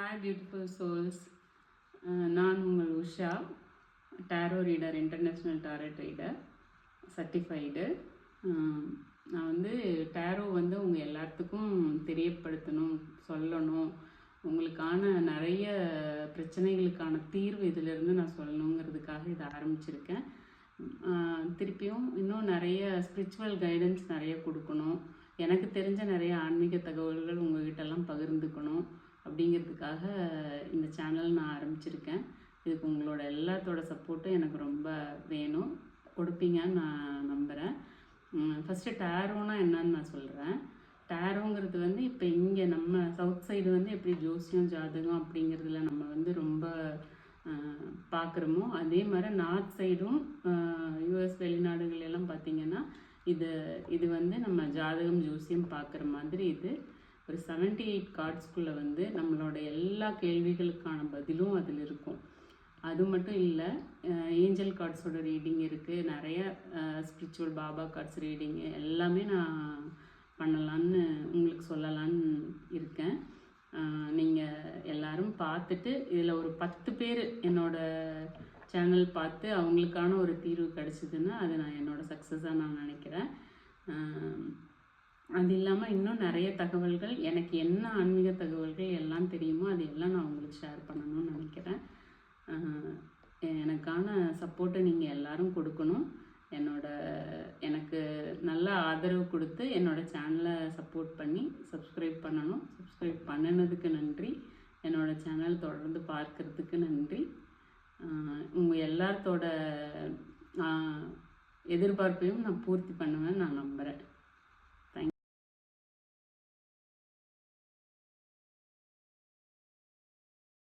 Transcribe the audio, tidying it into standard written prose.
Hi beautiful souls. நான் உங்கள் Usha, tarot reader, international tarot reader, certified. நான் வந்து டேரோ வந்து உங்கள் எல்லாத்துக்கும் தெரியப்படுத்தணும், சொல்லணும். உங்களுக்கான நிறைய பிரச்சனைகளுக்கான தீர்வு இதிலிருந்து நான் சொல்லணுங்கிறதுக்காக இதை ஆரம்பிச்சிருக்கேன். திருப்பியும் இன்னும் நிறைய ஸ்பிரிச்சுவல் கைடன்ஸ் நிறைய கொடுக்கணும். எனக்கு தெரிஞ்ச நிறைய ஆன்மீக தகவல்கள் உங்ககிட்டலாம் பகிர்ந்துக்கணும் அப்படிங்கிறதுக்காக இந்த சேனல் நான் ஆரம்பிச்சிருக்கேன். இதுக்கு உங்களோட எல்லாத்தோட சப்போர்ட்டும் எனக்கு ரொம்ப வேணும், கொடுப்பீங்கன்னு நான் நம்புகிறேன். ஃபஸ்ட்டு டேரோனா என்னன்னு நான் சொல்கிறேன். டேரோங்கிறது வந்து இப்போ இங்கே நம்ம சவுத் சைடு வந்து எப்படி ஜோசியம் ஜாதகம் அப்படிங்கிறதுல நம்ம வந்து ரொம்ப பார்க்குறோமோ, அதே மாதிரி நார்த் சைடும் யூஎஸ் வெளிநாடுகள் எல்லாம் பார்த்திங்கன்னா இது வந்து நம்ம ஜாதகம் ஜோசியம் பார்க்குற மாதிரி இது ஒரு 78 கார்ட்ஸ்குள்ளே வந்து நம்மளோட எல்லா கேள்விகளுக்கான பதிலும் அதில் இருக்கும். அது மட்டும் இல்லை, ஏஞ்சல் கார்ட்ஸோட ரீடிங் இருக்குது, நிறைய ஸ்பிரிச்சுவல் பாபா கார்ட்ஸ் ரீடிங்கு எல்லாமே நான் பண்ணலான்னு உங்களுக்கு சொல்லலான்னு இருக்கேன். நீங்கள் எல்லோரும் பார்த்துட்டு இதில் ஒரு 10 பேர் என்னோடய சேனல் பார்த்து அவங்களுக்கான ஒரு தீர்வு கிடச்சிதுன்னா அது நான் என்னோடய சக்ஸஸாக நான் நினைக்கிறேன். அது இல்லாமல் இன்னும் நிறைய தகவல்கள், எனக்கு என்ன ஆன்மீக தகவல்கள் எல்லாம் தெரியுமோ அது எல்லாம் நான் உங்களுக்கு ஷேர் பண்ணணும்னு நினைக்கிறேன். எனக்கான சப்போர்ட்டை நீங்கள் எல்லோரும் கொடுக்கணும். எனக்கு நல்ல ஆதரவு கொடுத்து என்னோடய சேனலை சப்போர்ட் பண்ணி சப்ஸ்கிரைப் பண்ணணும். சப்ஸ்கிரைப் பண்ணினதுக்கு நன்றி. என்னோடய சேனல் தொடர்ந்து பார்க்குறதுக்கு நன்றி. உங்கள் எல்லாத்தோட எதிர்பார்ப்பையும் நான் பூர்த்தி பண்ணுவேன்னு நான் நம்புகிறேன்.